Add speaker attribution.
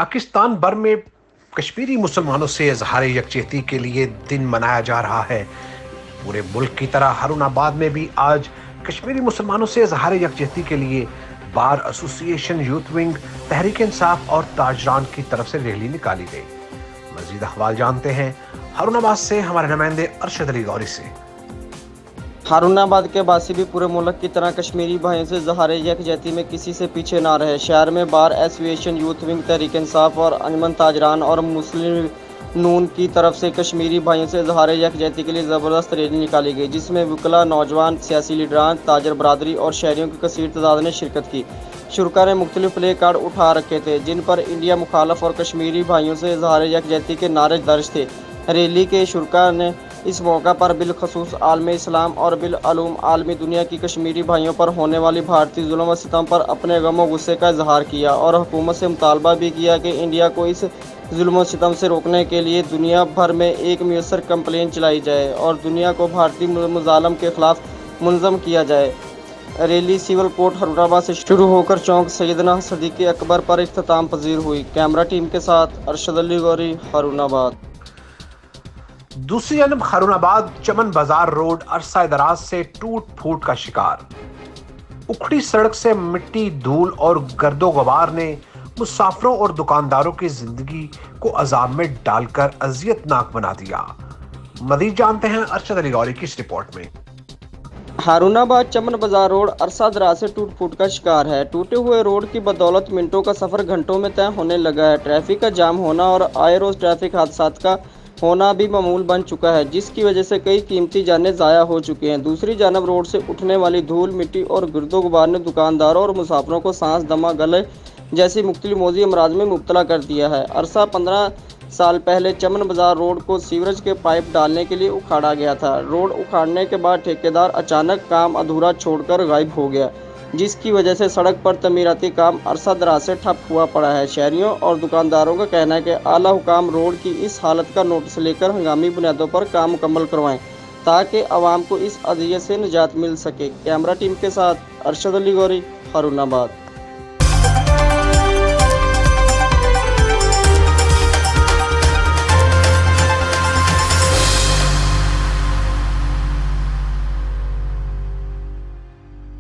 Speaker 1: पाकिस्तान भर में कश्मीरी मुसलमानों से इजहार यकजहती के लिए दिन मनाया जा रहा है। पूरे मुल्क की तरह हारूनाबाद में भी आज कश्मीरी मुसलमानों से इजहार यकजहती के लिए bar association, youth wing, Tehreek Insaf और ताजरान की तरफ से रैली निकाली गई। मजीद अहवाल जानते हैं हारूनाबाद से हमारे नुमाइंदे अरशद अली गौरी से।
Speaker 2: हारूनाबाद के बासी भी पूरे मुल्क की तरह कश्मीरी भाइयों से इज़हार यकजहती में किसी से पीछे ना रहे। शहर में bar association, youth wing, Tehreek Insaf और अंजुमन ताजरान और मुस्लिम नून की तरफ से कश्मीरी भाइयों से इज़हार यकजहती के लिए ज़बरदस्त रैली निकाली गई, जिसमें वकला, नौजवान, सियासी लीडरान, ताजर बरादरी और शहरियों की कसीर तादाद ने शिरकत की। शुरका ने मुख्तलिफ प्ले कार्ड उठा रखे थे जिन पर इंडिया मुखालफ और कश्मीरी भाइयों से इज़हार यकजहती के नारे दर्ज थे। रैली के शुरका ने इस मौका पर बिलखसूस आलमी इस्लाम और बिलअलूम आलमी दुनिया की कश्मीरी भाइयों पर होने वाली भारतीय जुल्म व सितम पर अपने गम व गुस्से का इजहार किया और हुकूमत से मुतालबा भी किया कि इंडिया को इस जुल्म व सितम से रोकने के लिए दुनिया भर में एक मुयस्सर कंप्लेन चलाई जाए और दुनिया को भारतीय मुजालम के खिलाफ मुनज़म किया जाए। रैली सिविल कोर्ट हारूनाबाद से शुरू होकर चौक सैयदना सदीक़ अकबर पर इख्तिताम पजीर हुई। कैमरा टीम के साथ अरशद अली गौरी, हारूनाबाद।
Speaker 1: दूसरी जानब हारूनाबाद चमन बाजार रोड अरसा दराज से टूट फूट का शिकार। उखड़ी सड़क से मिट्टी, धूल और गर्दो गुबार ने मुसाफिरों और दुकानदारों की जिंदगी को अजाब में डालकर अजियतनाक बना दिया। मजीद जानते हैं अरशद अली गौरी की इस रिपोर्ट में।
Speaker 2: हारूनाबाद चमन बाजार रोड अरसा दराज से टूट फूट का शिकार है। टूटे हुए रोड की बदौलत मिनटों का सफर घंटों में तय होने लगा है। ट्रैफिक का जाम होना और आए रोज ट्रैफिक हादसात का होना भी मामूल बन चुका है, जिसकी वजह से कई कीमती जानें ज़ाया हो चुकी हैं। दूसरी जानब रोड से उठने वाली धूल, मिट्टी और गिरदो गुबार ने दुकानदारों और मुसाफिरों को सांस, दमा, गले जैसी मुख्तलिफ मौजी अमराज में मुब्तला कर दिया है। अरसा 15 साल पहले चमन बाजार रोड को सीवरेज के पाइप डालने के लिए उखाड़ा गया था। रोड उखाड़ने के बाद ठेकेदार अचानक काम अधूरा छोड़कर गायब हो गया, जिसकी वजह से सड़क पर तमीराती काम अरसा दराज से ठप हुआ पड़ा है। शहरियों और दुकानदारों का कहना है कि आला हुकाम रोड की इस हालत का नोटिस लेकर हंगामी बुनियादों पर काम मुकम्मल करवाएं ताकि आवाम को इस अज़ियत से निजात मिल सके। कैमरा टीम के साथ अरशद अली गौरी, हारूनाबाद।